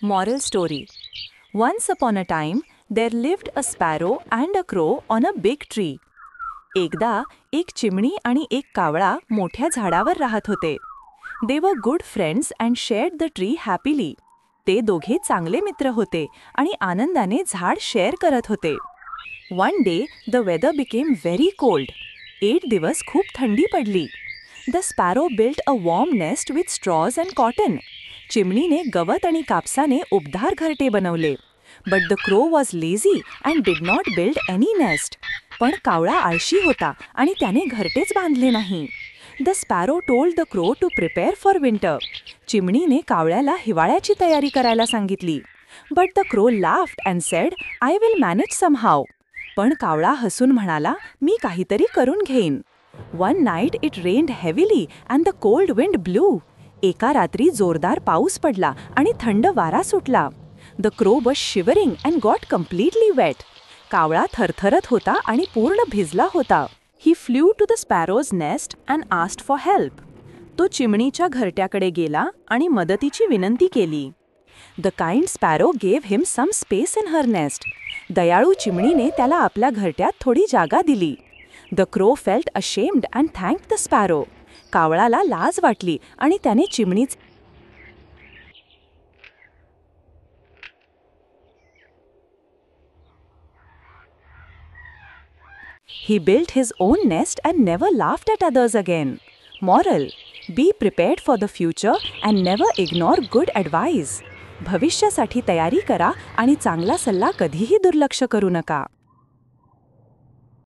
Moral story. Once upon a time, there lived a sparrow and a crow on a big tree. एकदा एक चिमणी आणि एक कावळा मोठ्या झाडावर राहत होते. They were good friends and shared the tree happily. ते दोघे चांगले मित्र होते आणि आनंदाने झाड शेअर करत होते. One day, the weather became very cold. 8 दिवस खूप थंडी पडली. The sparrow built a warm nest with straws and cotton. चिमणीने गवत आणि कापसाने उबदार घरटे बनवले. But the crow was lazy and did not build any nest. पण कावळा आळशी होता आणि त्याने घरटेच बांधले नाही. The sparrow told the crow to prepare for winter. चिमणीने कावळ्याला हिवाळ्याची तयारी करायला सांगितली. But the crow laughed and said, I will manage somehow. पण कावळा हसून म्हणाला, मी काहीतरी करून घेईन. One night it rained heavily and the cold wind blew. एका रात्री जोरदार पाऊस पडला आणि थंड वारा सुटला. The crow was shivering and got completely wet. कावळा थरथरत होता आणि पूर्ण भिजला होता. He flew to the sparrow's nest and asked for help. तो चिमणीच्या घरट्याकडे गेला आणि मदतीची विनंती केली. The kind sparrow gave him some space in her nest. दयाळू चिमणीने त्याला आपल्या घरट्यात थोडी जागा दिली. The crow felt ashamed and thanked the sparrow. कावळाला लाज वाटली आणि त्याने चिमणीचे He built his own nest and never laughed at others again. Moral: Be prepared for the future and never ignore good advice. भविष्यासाठी तयारी करा आणि चांगला सल्ला कधीही दुर्लक्ष करू नका.